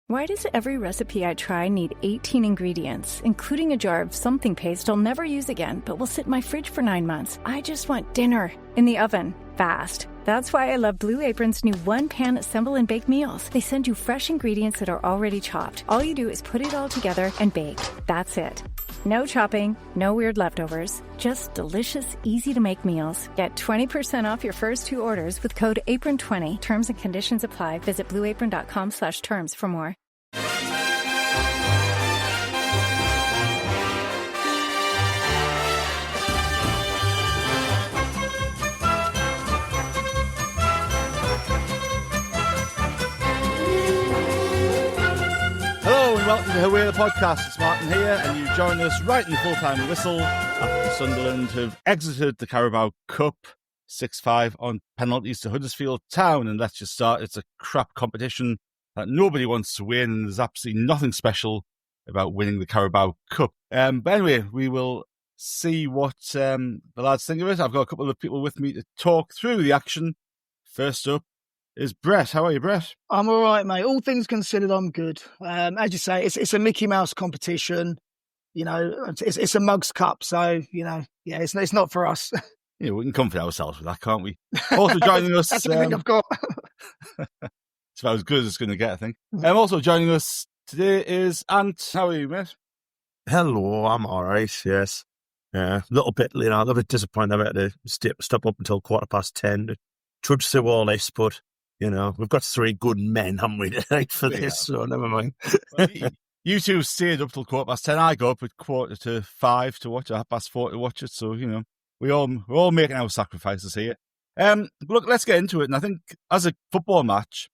Why does every recipe I try need 18 ingredients, including a jar of something paste I'll never use again, but will sit in my fridge for 9 months? I just want dinner in the oven, fast. That's why I love Blue Apron's new one-pan assemble and bake meals. They send you fresh ingredients that are already chopped. All you do is put it all together and bake. That's it. No chopping, no weird leftovers, just delicious, easy-to-make meals. Get 20% off your first 2 orders with code APRON20. Terms and conditions apply. Visit blueapron.com/terms for more. Welcome to Haway The Podcast. It's Martin here, and you join us right in the full-time whistle after Sunderland have exited the Carabao Cup 6-5 on penalties to Huddersfield Town. And let's just start. It's a crap competition that nobody wants to win, and there's absolutely nothing special about winning the Carabao Cup. But anyway, we will see what the lads think of it. I've got a couple of people with me to talk through the action. First up is Brett. How are you, Brett? I'm all right, mate. All things considered, I'm good. As you say, it's a Mickey Mouse competition. You know, it's a Mugs Cup, so you know, yeah, it's not for us. Yeah, we can comfort ourselves with that, can't we? Also joining us, that's everything I've got. It's about as good as it's going to get, I think. Also joining us today is Ant. How are you, mate? Hello, I'm all right. Yes, yeah, a little bit disappointed about to stop up until 10:15 to trudge through all this, but. You know, we've got 3 good men, haven't we, tonight for this, so never mind. Well, you two stayed up till 10:15. I got up at 4:45 to watch it, 4:30 to watch it. So, you know, we're all making our sacrifices here. Look, let's get into it. And I think as a football match,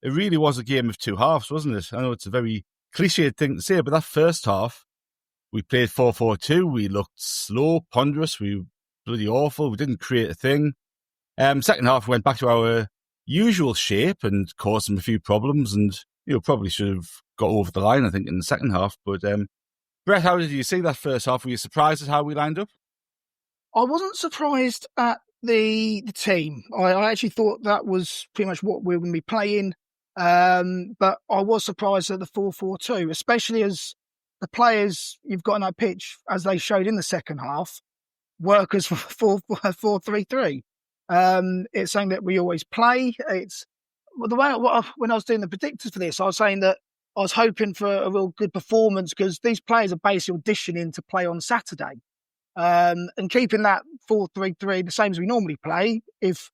it really was a game of 2 halves, wasn't it? I know it's a very cliched thing to say, but that first half, we played 4-4-2. We looked slow, ponderous. We were bloody awful. We didn't create a thing. Second half, we went back to our usual shape and caused them a few problems, and you know, probably should have got over the line, I think, in the second half. But Brett, how did you see that first half? Were you surprised at how we lined up? I wasn't surprised at the team. I actually thought that was pretty much what we were going to be playing, but I was surprised at the 4-4-2, especially as the players you've got on that pitch, as they showed in the second half, work as 4-3-3. It's something that we always play. It's the way when I was doing the predictors for this, I was saying that I was hoping for a real good performance because these players are basically auditioning to play on Saturday, and keeping that 4-3-3 the same as we normally play. If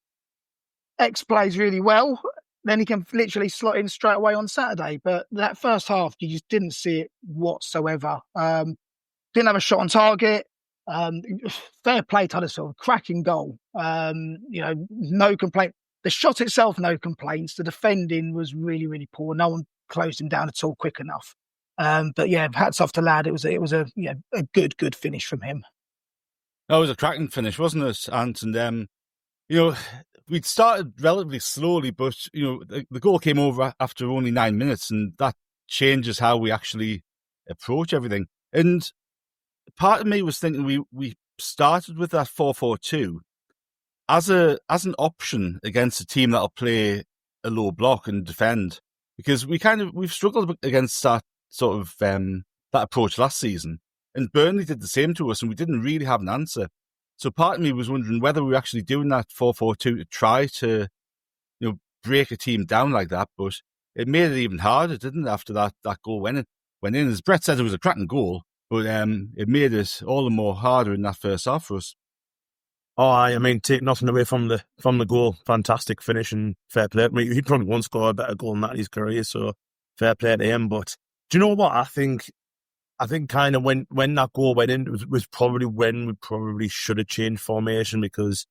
X plays really well, then he can literally slot in straight away on Saturday. But that first half, you just didn't see it whatsoever. Didn't have a shot on target. Fair play to Huddersfield, cracking goal. You know, no complaint. The shot itself, no complaints. The defending was really, really poor. No one closed him down at all quick enough. But yeah, hats off to lad. It was a good finish from him. That was a cracking finish, wasn't it, Ant? And you know, we'd started relatively slowly, but you know, the goal came over after only 9 minutes, and that changes how we actually approach everything. And part of me was thinking we started with that 4-4-2 as an option against a team that'll play a low block and defend, because we've struggled against that sort of that approach last season, and Burnley did the same to us, and we didn't really have an answer. So part of me was wondering whether we were actually doing that 4-4-2 to try to, you know, break a team down like that, but it made it even harder, didn't it? After that goal went in, as Brett said, it was a cracking goal. But it made it all the more harder in that first half for us. Oh, I mean, take nothing away from the goal. Fantastic finish and fair play. I mean, he probably won't score a better goal than that in his career, so fair play to him. But do you know what? I think kind of when that goal went in, it was probably when we probably should have changed formation, because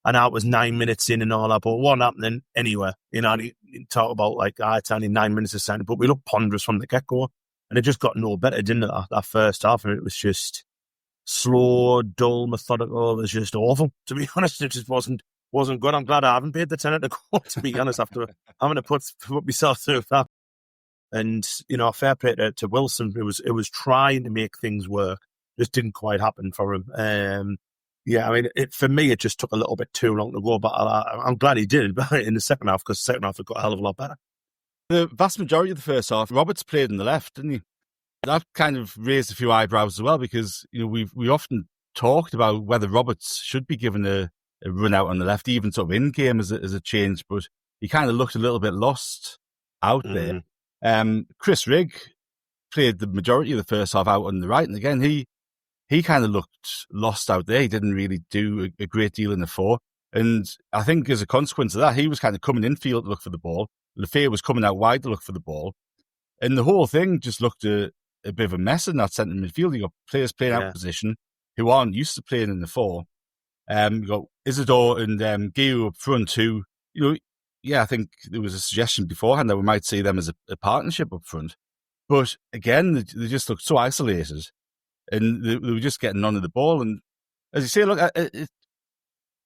I know it was 9 minutes in and all that, but it wasn't happening anywhere. You know, you talk about like, it's only 9 minutes of standing, but we looked ponderous from the get-go. And it just got no better, didn't it, that first half? And it was just slow, dull, methodical. It was just awful, to be honest. It just wasn't good. I'm glad I haven't paid the tenner to go, to be honest, after having to put myself through that. And, you know, fair play to Wilson. It was trying to make things work. Just didn't quite happen for him. Yeah, I mean, for me, it just took a little bit too long to go, but I'm glad he did in the second half, because the second half it got a hell of a lot better. The vast majority of the first half, Roberts played on the left, didn't he? That kind of raised a few eyebrows as well, because we often talked about whether Roberts should be given a run out on the left, even sort of in game as a change, but he kind of looked a little bit lost out there. Chris Rigg played the majority of the first half out on the right, and again he kind of looked lost out there. He didn't really do a great deal in the 4, and I think as a consequence of that, he was kind of coming infield to look for the ball. Lefebvre was coming out wide to look for the ball, and the whole thing just looked a bit of a mess in that centre midfield. You got players playing out of position who aren't used to playing in the 4. You got Isidore and Guillou up front who, I think there was a suggestion beforehand that we might see them as a partnership up front. But again, they just looked so isolated, and they were just getting none of the ball. And as you say, look,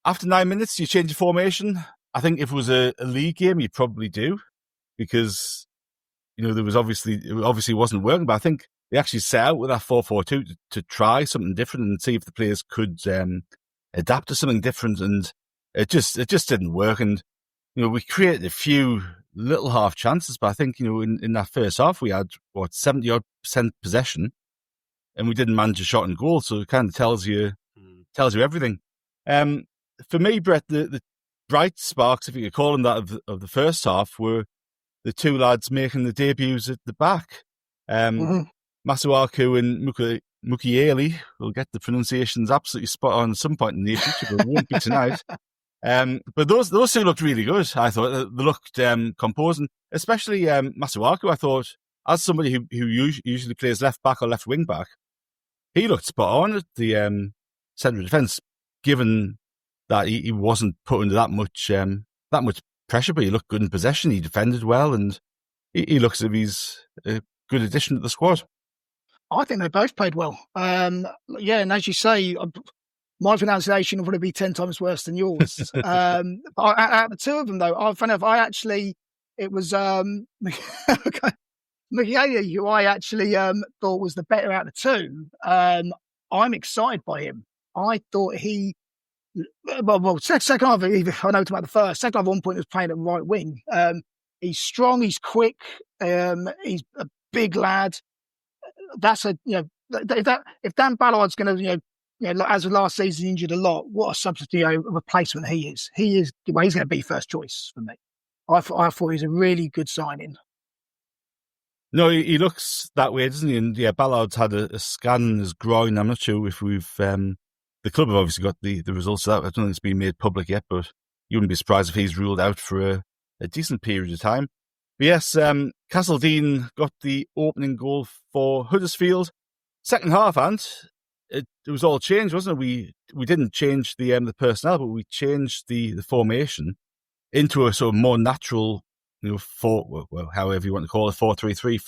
after 9 minutes, you change your formation. I think if it was a league game, you probably do, because there was obviously wasn't working. But I think they actually set out with that 4-4-2 to try something different and see if the players could adapt to something different. And it just didn't work. And we created a few little half chances, but I think in that first half we had 70% possession, and we didn't manage a shot and goal. So it kind of tells you everything. For me, Brett, the bright sparks, if you could call them that, of the first half were the two lads making the debuts at the back. Masuaku and Mukiele. We'll get the pronunciations absolutely spot on at some point in the future, but it won't be tonight. But those two looked really good. I thought they looked composed, and especially Masuaku. I thought, as somebody who usually plays left back or left wing back, he looked spot on at the centre of defence, given that he wasn't put under that much pressure, but he looked good in possession. He defended well, and he looks as if he's a good addition to the squad. I think they both played well. And as you say, my pronunciation will probably be 10 times worse than yours. Out of the two of them, though, it was Mukiele, who I actually thought was the better out of the two. I'm excited by him. I thought second half, I know about the first. Second half, at one point, he was playing at right wing. He's strong, he's quick, he's a big lad. That's if Dan Ballard's going to, as of last season, injured a lot, what a substitute replacement he is. He's going to be first choice for me. I thought he was a really good signing. No, he looks that way, doesn't he? And Ballard's had a scan in his groin. I'm not sure if we've the club have obviously got the results of that. I don't think it's been made public yet, but you wouldn't be surprised if he's ruled out for a decent period of time. But yes, Castledine got the opening goal for Huddersfield. Second half, and it was all changed, wasn't it? We didn't change the personnel, but we changed the formation into a sort of more natural, however you want to call it, 4-3-3,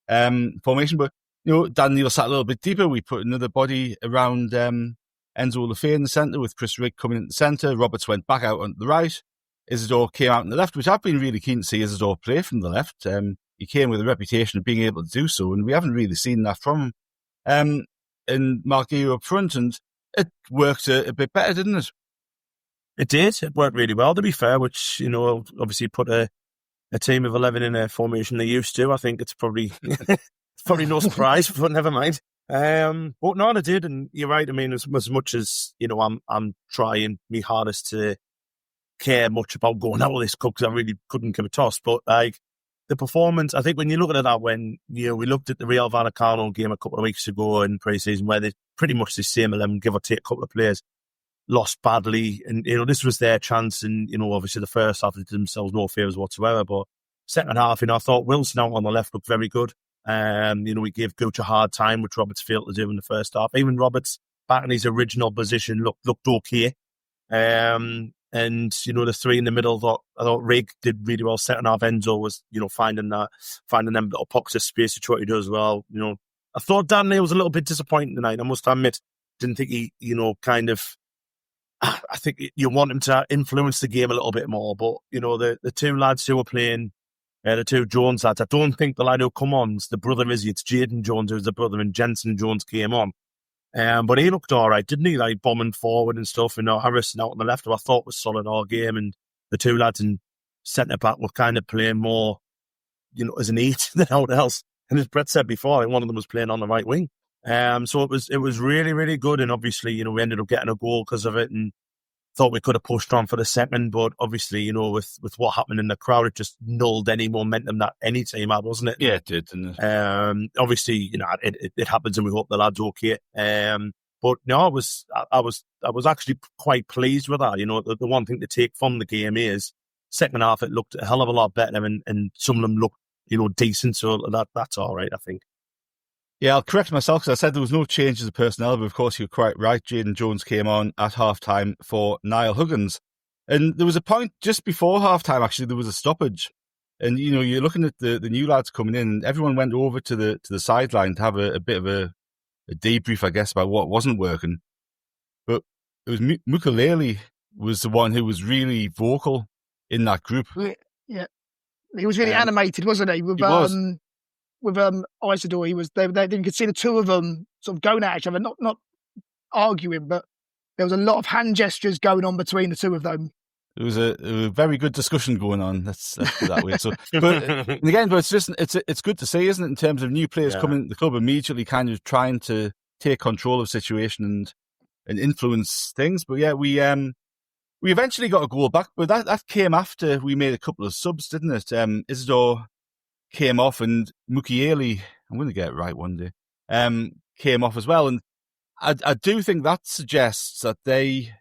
4-1-2-3 formation. But Dan Neil sat a little bit deeper. We put another body around Enzo Lefebvre in the centre, with Chris Rigg coming in the centre. Roberts went back out on the right. Isidore came out on the left, which I've been really keen to see Isidore play from the left. He came with a reputation of being able to do so, and we haven't really seen that from him. And Mark Guillou up front, and it worked a bit better, didn't it? It did. It worked really well, to be fair, which, obviously put a team of 11 in a formation they used to. I think it's probably no surprise, but never mind. But no, it did, and you're right. I mean, as much as, I'm trying my hardest to care much about going out of this cup, because I really couldn't give a toss, but the performance, I think when you look at that, when we looked at the Real Vallecano game a couple of weeks ago in pre-season, where they pretty much the same 11, give or take a couple of players, lost badly, and this was their chance, and obviously the first half they did themselves no favours whatsoever, but second half, I thought Wilson out on the left looked very good. We gave Gooch a hard time, which Roberts failed to do in the first half. Even Roberts back in his original position looked okay. And the three in the middle, I thought Rigg did really well. Second half, Enzo was finding them little pockets of space to try to do as well. I thought Dan Neil was a little bit disappointing tonight, I must admit. Didn't think he I think you want him to influence the game a little bit more, but the two lads who were playing, the two Jones lads, I don't think the lad who come on's the brother, is he? It's Jaden Jones who's the brother, and Jenson Jones came on. But he looked all right, didn't he? Like bombing forward and stuff. Harrison out on the left, who I thought was solid all game, and the two lads in centre-back were kind of playing more, as an 8 than out else. And as Brett said before, I think one of them was playing on the right wing. So it was really, really good. And obviously, we ended up getting a goal because of it, and thought we could have pushed on for the second. But obviously, with what happened in the crowd, it just nulled any momentum that any team had, wasn't it? Yeah, it did, didn't it? Obviously, it happens, and we hope the lad's okay. But no, I was actually quite pleased with that. The one thing to take from the game is second half it looked a hell of a lot better, and some of them looked decent. So that's all right, I think. Yeah, I'll correct myself because I said there was no changes of personnel, but of course you're quite right. Jayden Jones came on at half-time for Niall Huggins. And there was a point just before half-time, actually, there was a stoppage. And, you're looking at the new lads coming in, and everyone went over to the sideline to have a bit of a debrief, I guess, about what wasn't working. But it was Mukulele was the one who was really vocal in that group. Yeah. He was really animated, wasn't he? He was. With Isidore, you could see the two of them sort of going at each other, not arguing, but there was a lot of hand gestures going on between the two of them. It was a very good discussion going on. Let's put it that way. So, but it's good to see, isn't it? In terms of new players coming into the club, immediately kind of trying to take control of the situation and influence things. But yeah, we eventually got a goal back, but that came after we made a couple of subs, didn't it? Isidore came off, and Mukiele, I'm going to get it right one day, came off as well. And I do think that suggests that they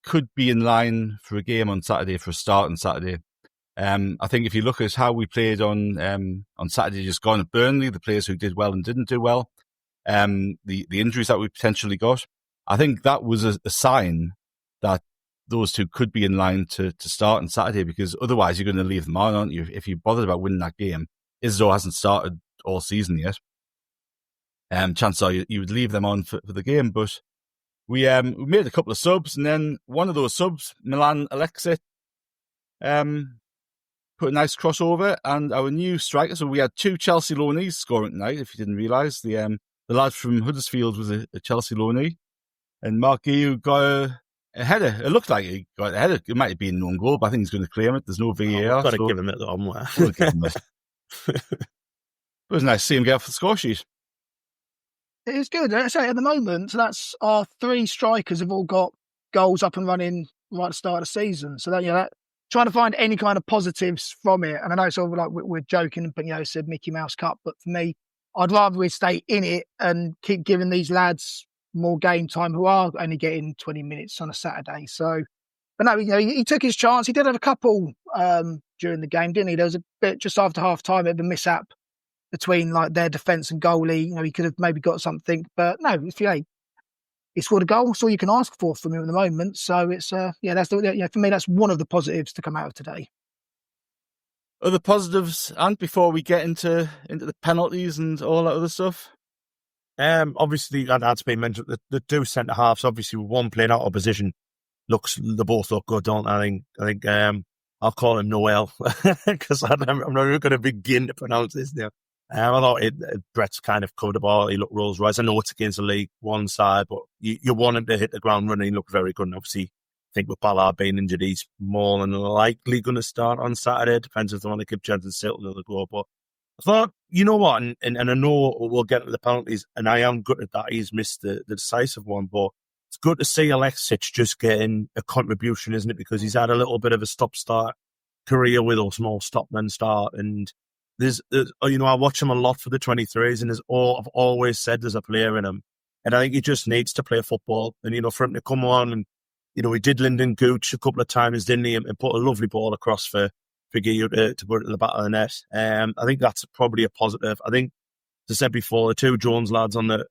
could be in line for a game on Saturday, for a start on Saturday. I think if you look at how we played on Saturday just gone at Burnley, the players who did well and didn't do well, the injuries that we potentially got, I think that was a sign that those two could be in line to start on Saturday, because otherwise you're going to leave them on, aren't you? If you're bothered about winning that game. Isidore hasn't started all season yet. Chances are you would leave them on for the game, but we made a couple of subs, and then one of those subs, Milan Alexit, put a nice crossover, and our new striker. So we had two Chelsea loanees scoring tonight. If you didn't realise, the lad from Huddersfield was a Chelsea loanee, and Mark Guiu got a header. It looked like he got a header. It might have been an own goal, but I think he's going to claim it. There's no VAR. I've got to give him it on. We'll give him it. It was nice to see him get off the score sheet. It is good. I say at the moment, that's our three strikers have all got goals up and running right at the start of the season. So that trying to find any kind of positives from it. And I know it's all like we're joking, but said Mickey Mouse Cup. But for me, I'd rather we stay in it and keep giving these lads more game time who are only getting 20 minutes on a Saturday. So, but no, he took his chance. He did have a couple during the game, didn't he? There was a bit just after half time, a bit of a mishap between like their defence and goalie. He could have maybe got something, but no, he scored a goal. That's all you can ask for from him at the moment. So it's that's for me, that's one of the positives to come out of today. Other positives, and before we get into the penalties and all that other stuff. Obviously, that's been mentioned. The two centre halves, obviously, with one playing out of position, they both look good, don't they? I think I'll call him Noel because I'm not going to begin to pronounce this now. I thought Brett's kind of covered the ball. He looked Rolls Royce. I know it's against the League One side, but you want him to hit the ground running. He looked very good. And obviously, I think with Ballard being injured, he's more than likely going to start on Saturday. Depends if they want to give Jenson Seelt another go. But I thought, you know what, and I know we'll get to the penalties, and I am good at that. He's missed the decisive one, but it's good to see Alexic just getting a contribution, isn't it? Because he's had a little bit of a stop-start career with us, more stop than start. And there's I watch him a lot for the 23s, and I've always said there's a player in him. And I think he just needs to play football. And, for him to come on and, he did Lynden Gooch a couple of times, didn't he? And put a lovely ball across for Guiu to put it in the back of the net. I think that's probably a positive. I think, as I said before, the two Jones lads on the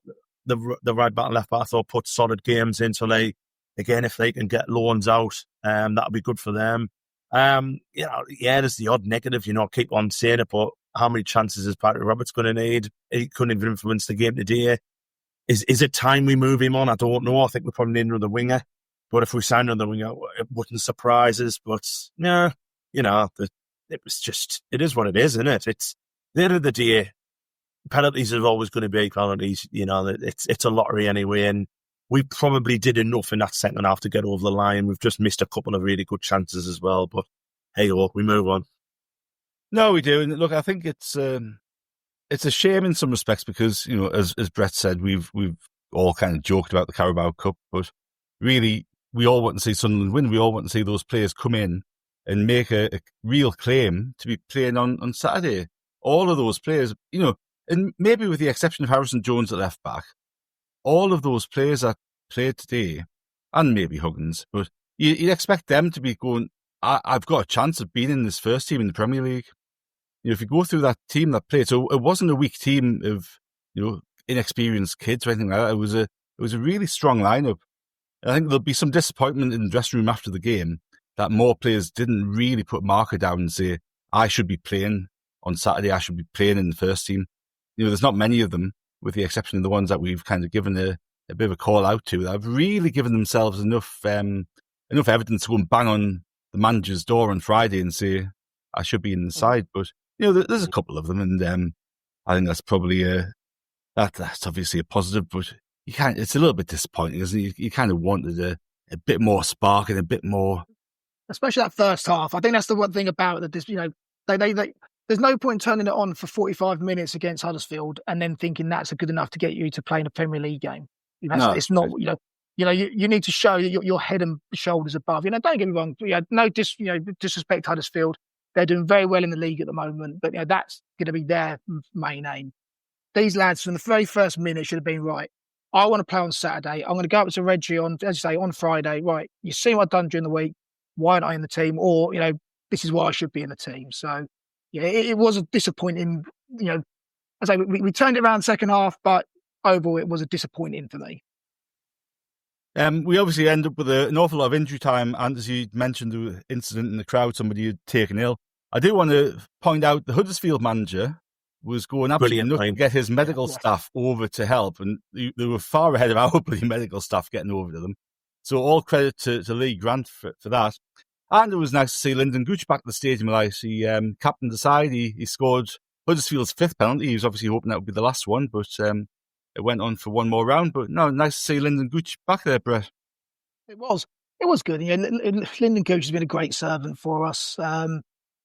right back and left back, I thought put solid games in. So if they can get loans out, that'll be good for them. There's the odd negative, keep on saying it, but how many chances is Patrick Roberts going to need? He couldn't even influence the game today. Is it time we move him on? I don't know. I think we probably need another winger. But if we sign another winger, it wouldn't surprise us. But no, it was just, it is what it is, isn't it? It's the end of the day. Penalties are always going to be penalties. It's a lottery anyway. And we probably did enough in that second half to get over the line. We've just missed a couple of really good chances as well. But hey, we move on. No, we do. And look, I think it's a shame in some respects because, you know, as Brett said, we've all kind of joked about the Carabao Cup, but really we all want to see Sunderland win. We all want to see those players come in and make a real claim to be playing on Saturday. All of those players, you know, and maybe with the exception of Harrison Jones at left back, all of those players that played today, and maybe Huggins, but you'd expect them to be going, I've got a chance of being in this first team in the Premier League. You know, if you go through that team that played, so it wasn't a weak team of, you know, inexperienced kids or anything like that. It was a really strong lineup. I think there'll be some disappointment in the dressing room after the game that more players didn't really put marker down and say, I should be playing on Saturday, I should be playing in the first team. You know, there's not many of them, with the exception of the ones that we've kind of given a bit of a call out to, that have really given themselves enough evidence to go and bang on the manager's door on Friday and say, I should be in the side. But, you know, there's a couple of them, and I think that's probably that's obviously a positive, but it's a little bit disappointing, isn't it? You kind of wanted a bit more spark and a bit more, especially that first half. I think that's the one thing about it. You know, they there's no point turning it on for 45 minutes against Huddersfield and then thinking that's good enough to get you to play in a Premier League game. You know, it's not. You need to show your head and shoulders above. You know, don't get me wrong. Disrespect Huddersfield. They're doing very well in the league at the moment, but you know that's going to be their main aim. These lads from the very first minute should have been right. I want to play on Saturday. I'm going to go up to Reggie on, as you say, on Friday. Right, you see what I've done during the week. Why aren't I in the team? Or, you know, this is why I should be in the team. So, yeah, it was a disappointing, you know, as I say, we turned it around second half, but overall it was a disappointing for me. We obviously end up with an awful lot of injury time, and as you mentioned, the incident in the crowd, somebody had taken ill. I do want to point out the Huddersfield manager was going absolutely nuts to get his medical staff over to help, and they were far ahead of our bloody medical staff getting over to them. So all credit to Lee Grant for that. And it was nice to see Lynden Gooch back at the stadium. He captained the side. He scored Huddersfield's fifth penalty. He was obviously hoping that would be the last one, but it went on for one more round. But no, nice to see Lynden Gooch back there, Brett. It was good. You know, Lynden Gooch has been a great servant for us.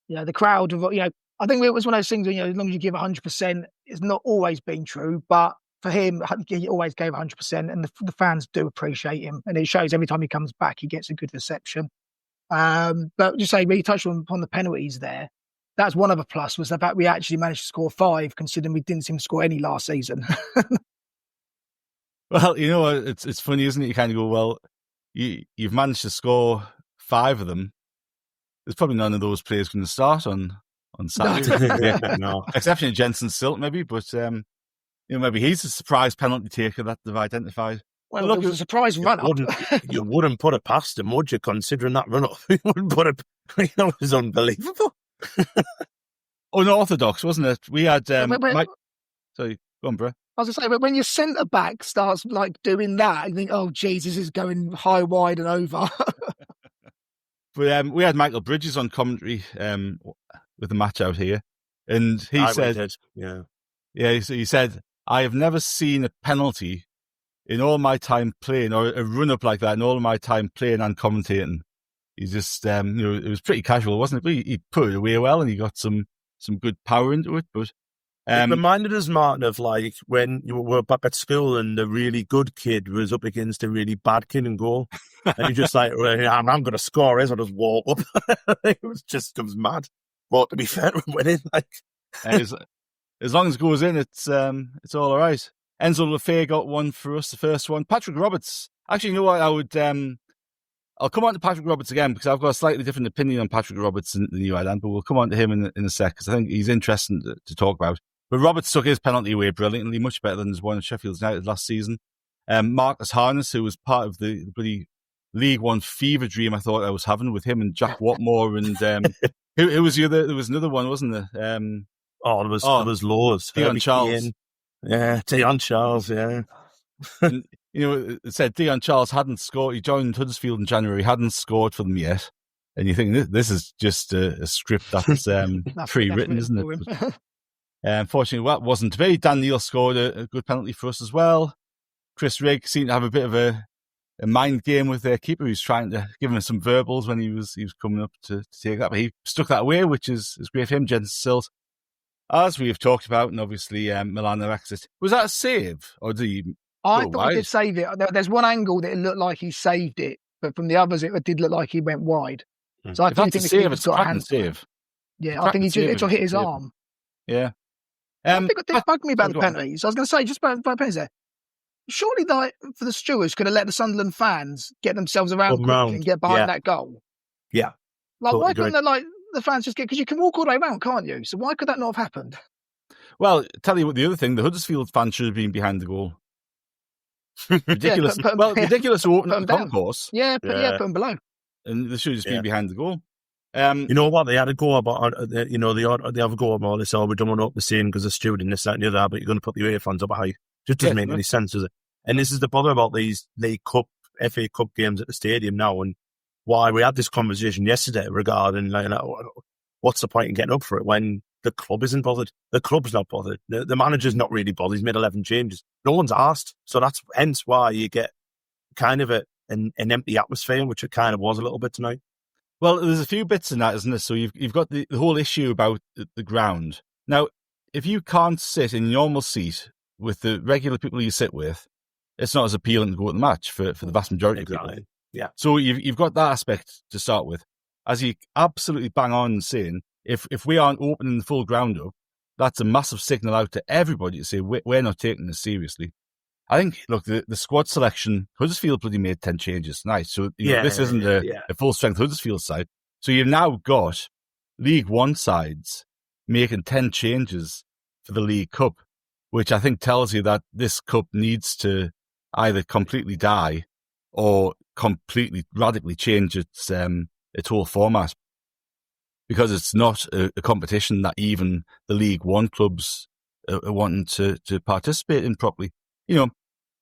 You know, the crowd, you know, I think it was one of those things, you know, as long as you give 100%, it's not always been true, but for him, he always gave 100%, and the fans do appreciate him, and it shows every time he comes back, he gets a good reception. But just say, we touched on the penalties there. That's one of the plus, was the fact we actually managed to score 5, considering we didn't seem to score any last season. Well, you know, it's funny, isn't it? You kind of go, well, you've managed to score 5 of them. There's probably none of those players going to start on Saturday. No. Exception of Jenson, Seelt maybe, but you know, maybe he's a surprise penalty taker that they've identified. Well, look, it was a surprise run-up. You wouldn't put it past him, would you, considering that run-up? You wouldn't put it, you know, it was unbelievable. Unorthodox, wasn't it? We had Mike... Sorry, go on, bro. I was going to say, but when your centre-back starts like doing that, you think, oh, Jesus is going high, wide and over. But we had Michael Bridges on commentary with the match out here, and he said, he said, I have never seen a penalty in all my time playing, or a run-up like that in all of my time playing and commentating. He just, you know, it was pretty casual, wasn't it? But he put it away well, and he got some good power into it. But it reminded us, Martin, of like when you were back at school and the really good kid was up against a really bad kid in goal. And you're just like, well, I'm going to score this, I'll just walk up. It was mad. But to be fair, we're winning. Like, as long as it goes in, it's all right. Enzo Lefebvre got one for us, the first one. Patrick Roberts. Actually, you know what? I'll come on to Patrick Roberts again because I've got a slightly different opinion on Patrick Roberts than you had, but we'll come on to him in a sec because I think he's interesting to talk about. But Roberts took his penalty away brilliantly, much better than his one at Sheffield United last season. Marcus Harness, who was part of the bloody League One fever dream I thought I was having with him and Jack Watmore and who was the other? There was another one, wasn't there? There was loads. Dion Charles. Yeah, Dion Charles, yeah. And, you know, it said Dion Charles hadn't scored. He joined Huddersfield in January, hadn't scored for them yet. And you think, this is just a script that's pre-written, isn't it? Unfortunately, that wasn't to be. Dan Neil scored a good penalty for us as well. Chris Rigg seemed to have a bit of a mind game with their keeper. He was trying to give him some verbals when he was coming up to take that, but he stuck that away, which is great for him. Jenson Seelt, as we've talked about, and obviously Milan Alexis. Was that a save, or did he? I thought he did save it. There's one angle that it looked like he saved it, but from the others, it did look like he went wide. So I think the keeper's got a hand save. Yeah, I think it hit his arm. Yeah. I think it did bug me about the penalties. I was going to say, just about penalties there. Surely, for the stewards, could have let the Sunderland fans get themselves around quickly and get behind that goal. Yeah. Why couldn't the fans just get... Because you can walk all the way around, can't you? So why could that not have happened? Well, tell you what, the other thing, the Huddersfield fans should have been behind the goal. Ridiculous. Ridiculous to open up the concourse. Yeah, put them below. And they should have just been behind the goal. You know what? They had a go about, they have a go about this, we don't want to up the scene because the steward in this, that, and the other, but you're going to put the UEFA fans up high. Just doesn't make any sense, does it? And this is the bother about these League Cup, FA Cup games at the stadium now, and why we had this conversation yesterday regarding what's the point in getting up for it when the club isn't bothered? The club's not bothered. The manager's not really bothered. He's made 11 changes. No one's asked. So that's hence why you get kind of an empty atmosphere, which it kind of was a little bit tonight. Well, there's a few bits in that, isn't there? So you've got the whole issue about the ground. Now, if you can't sit in your normal seat with the regular people you sit with, it's not as appealing to go to the match for the vast majority of people. Yeah. So you've got that aspect to start with. As you absolutely bang on saying, if we aren't opening the full ground up, that's a massive signal out to everybody to say we're not taking this seriously. I think, look, the squad selection, Huddersfield bloody made 10 changes tonight. So this isn't a full-strength Huddersfield side. So you've now got League One sides making 10 changes for the League Cup, which I think tells you that this cup needs to either completely die or completely, radically change its whole format. Because it's not a competition that even the League One clubs are wanting to participate in properly. You know,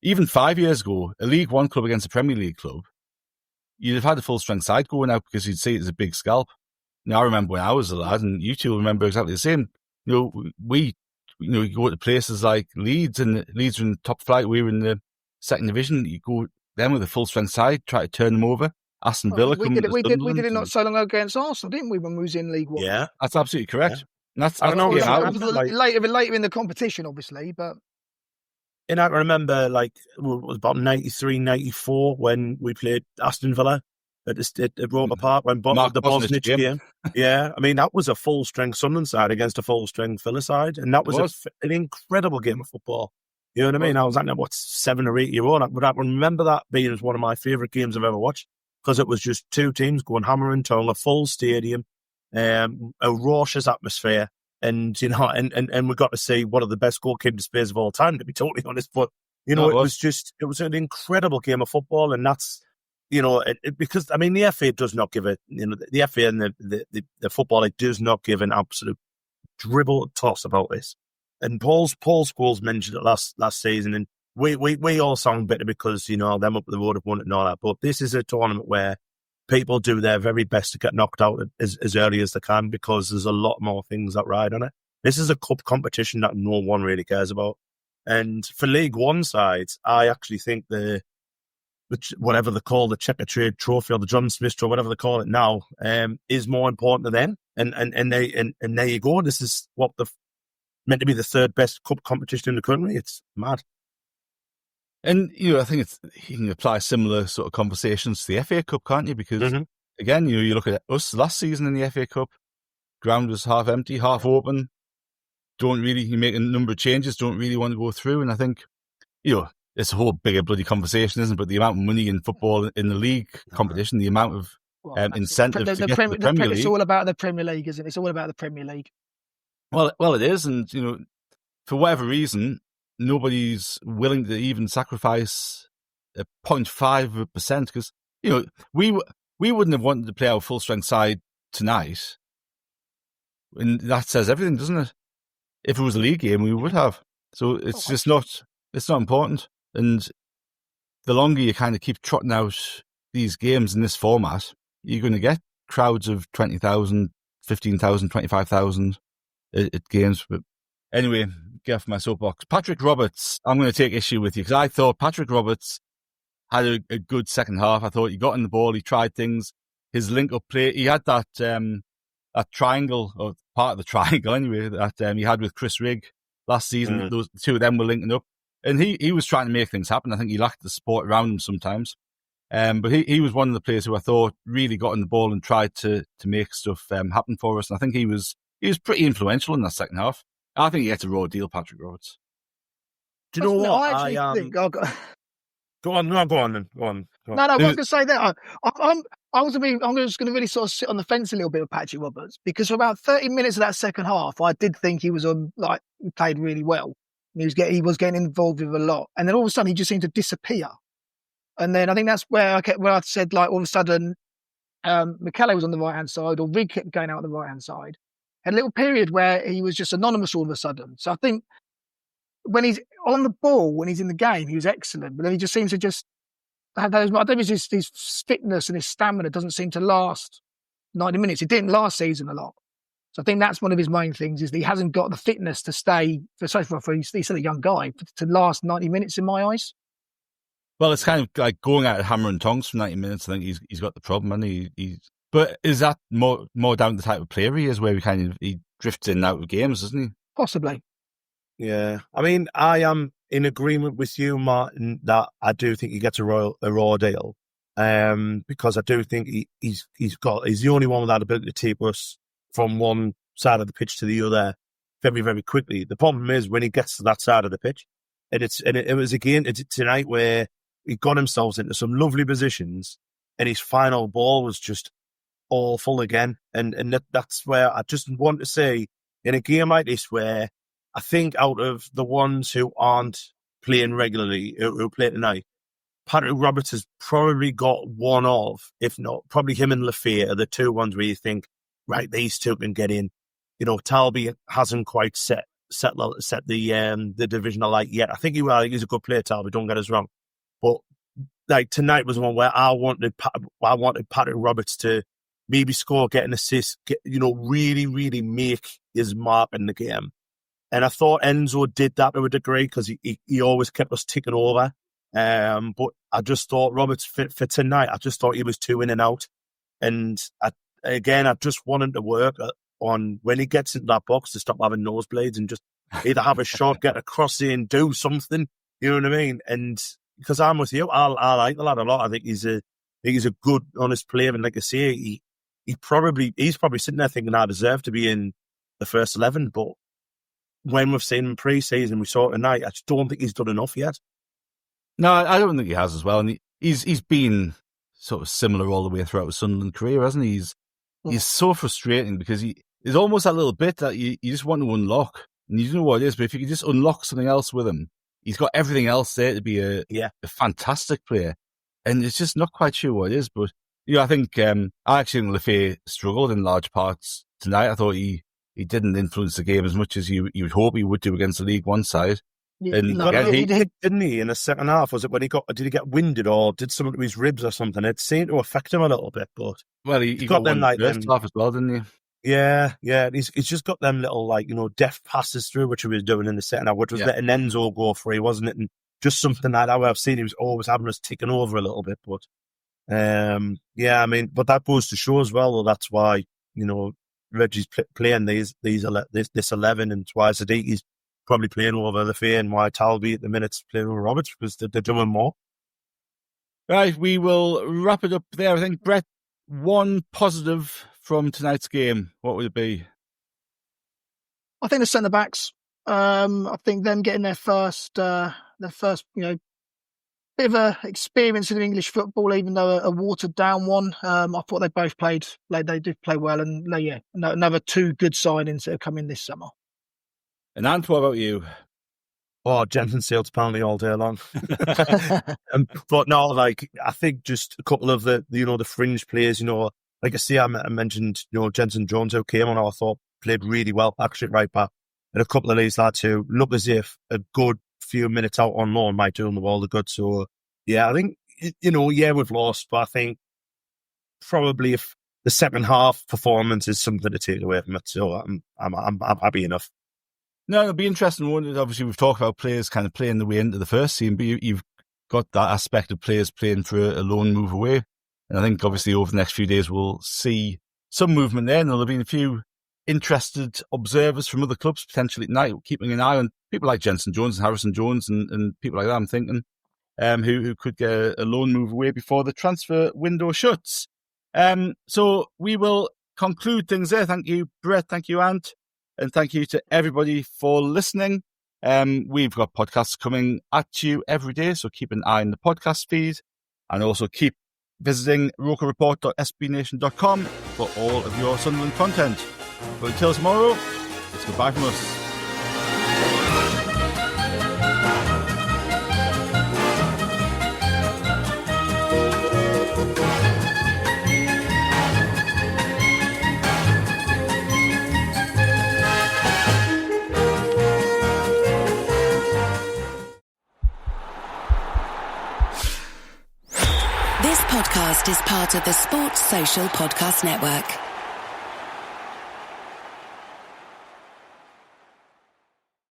even 5 years ago, a League One club against a Premier League club, you'd have had a full-strength side going out because you'd see it as a big scalp. Now, I remember when I was a lad, and you two remember exactly the same. You go to places like Leeds, and Leeds are in the top flight. We were in the second division. You go them with a full-strength side, try to turn them over. Aston Villa. We did it not so long ago against Arsenal, didn't we? When we was in League One. Yeah, that's absolutely correct. Yeah. And that's I don't know. Later in the competition, obviously, but. And I remember, it was about 93, 94 when we played Aston Villa at Roper Park when the Bosnich game. Yeah, I mean, that was a full-strength Sunderland side against a full-strength Villa side, and that was an incredible game of football. You know what I mean? I was 7 or 8 year old, but I remember that being one of my favourite games I've ever watched because it was just two teams going hammer and tongue, a full stadium, a raucous atmosphere. And we got to see one of the best goalkeeping displays of all time, to be totally honest. But, it was an incredible game of football. And that's, because, the FA does not give it, the FA and the football, it does not give an absolute dribble toss about this. And Paul Scholes mentioned it last season. And we all sound bitter because, them up the road have won it and all that. But this is a tournament where people do their very best to get knocked out as early as they can because there's a lot more things that ride on it. This is a cup competition that no one really cares about. And for League One sides, I actually think the whatever they call the Checker Trade Trophy or the John Smith Trophy, whatever they call it now, is more important to them. And there you go. This is what meant to be the third best cup competition in the country. It's mad. And, I think you can apply similar sort of conversations to the FA Cup, can't you? Because, again, you look at us last season in the FA Cup, ground was half empty, half open, you make a number of changes, don't really want to go through. And I think, it's a whole bigger bloody conversation, isn't it? But the amount of money in football in the league competition, the amount of incentive to get to the Premier League. It's all about the Premier League, isn't it? It's all about the Premier League. Well, it is. And, for whatever reason, nobody's willing to even sacrifice 0.5% because, we wouldn't have wanted to play our full-strength side tonight. And that says everything, doesn't it? If it was a league game, we would have. So it's just not important. And the longer you kind of keep trotting out these games in this format, you're going to get crowds of 20,000, 15,000, 25,000 at games. But anyway, get off my soapbox. Patrick Roberts, I'm going to take issue with you because I thought Patrick Roberts had a good second half. I thought he got in the ball, he tried things. His link-up play, he had that triangle, or part of the triangle anyway, that he had with Chris Rigg last season. Those two of them were linking up. And he was trying to make things happen. I think he lacked the support around him sometimes. But he was one of the players who I thought really got in the ball and tried to make stuff happen for us. And I think he was pretty influential in that second half. I think he gets a raw deal, Patrick Roberts. Do you know what? I actually think... Go on. No, I was going to say that. I'm just going to really sort of sit on the fence a little bit with Patrick Roberts, because for about 30 minutes of that second half, I did think he was he played really well. He was getting involved with a lot, and then all of a sudden he just seemed to disappear. And then I think that's where I said, like, all of a sudden McKellar was on the right hand side, or Rigg kept going out on the right hand side. Had a little period where he was just anonymous all of a sudden. So I think when he's on the ball, when he's in the game, he was excellent. But then he just seems to just have those. I don't know if his fitness and his stamina doesn't seem to last 90 minutes. It didn't last season a lot. So I think that's one of his main things, is that he hasn't got the fitness to stay, for he's still a young guy, to last 90 minutes in my eyes. Well, it's kind of like going out at hammer and tongs for 90 minutes. I think he's got the problem, and but is that more down to the type of player he is, where he drifts in and out of games, isn't he? Possibly. Yeah. I mean, I am in agreement with you, Martin, that I do think he gets a raw deal. Because I do think he's the only one with that ability to take us from one side of the pitch to the other very, very quickly. The problem is when he gets to that side of the pitch, and it was again tonight where he got himself into some lovely positions, and his final ball was just awful again. And that's where I just want to say, in a game like this, where I think out of the ones who aren't playing regularly, who play tonight, Patrick Roberts has probably got one of, if not, probably him and Lafayette are the two ones where you think, right, these two can get in. You know, Talby hasn't quite set the division alight yet. I think he's a good player, Talby, don't get us wrong. But like tonight was one where I wanted Patrick Roberts to maybe score, get an assist, really, really make his mark in the game. And I thought Enzo did that to a degree, because he always kept us ticking over. But I just thought Roberts for tonight, I just thought he was too in and out. And I just want him to work on when he gets into that box to stop having nosebleeds and just either have a shot, get a cross in, do something. You know what I mean? And because I'm with you, I like the lad a lot. I think he's a good, honest player. And like I say, he's probably sitting there thinking, I deserve to be in the first 11. But when we've seen him pre-season, we saw it tonight, I just don't think he's done enough yet. No, I don't think he has as well. And he's been sort of similar all the way throughout his Sunderland career, hasn't he? He's so frustrating, because he's almost that little bit that you just want to unlock. And you don't know what it is, but if you could just unlock something else with him, he's got everything else there to be a fantastic player. And it's just not quite sure what it is. But I think I actually think Lafayette struggled in large parts tonight. I thought he didn't influence the game as much as you would hope he would do against the League One side. Yeah, and he did, didn't he, in the second half? Was it when did he get winded, or did something to his ribs or something? It seemed to affect him a little bit, but he got them like first half as well, didn't he? Yeah. He's just got them little deft passes through, which he was doing in the second half, which was letting Enzo go free, wasn't it? And just something like that where I've seen he was always having us ticking over a little bit, but I mean, but that goes to show as well, though, that's why Reggie's playing this 11, and why Sadiqi's probably playing over the Fair, and why Talby at the minute's playing over Roberts, because they're doing more. Right, we will wrap it up there. I think, Brett, one positive from tonight's game, what would it be? I think the centre backs. I think them getting their first bit of a experience in English football, even though a watered down one. I thought they both played. They did play well, and another two good signings that have come in this summer. And Ant, what about you? Oh, Jenson Seelt apparently all day long. But no, I think just a couple of the fringe players. Like I say, I mentioned Jenson Jones, who came on, I thought played really well, actually right back, and a couple of these lads who look as if a good few minutes out on loan might do them the world of good. So yeah, I think we've lost, but I think probably if the second half performance is something to take away from it, so I'm happy enough. No, it'll be interesting. Obviously, we've talked about players kind of playing the way into the first team, but you've got that aspect of players playing for a loan move away. And I think obviously over the next few days we'll see some movement there, and there'll have been a few interested observers from other clubs potentially tonight, keeping an eye on people like Jenson Jones and Harrison Jones and people like that, I'm thinking, who could get a loan move away before the transfer window shuts. So we will conclude things there. Thank you, Brett. Thank you, Ant. And thank you to everybody for listening. We've got podcasts coming at you every day, so keep an eye on the podcast feed, and also keep visiting rokerreport.sbnation.com for all of your Sunderland content. But until tomorrow, it's goodbye from us. This podcast is part of the Sports Social Podcast Network.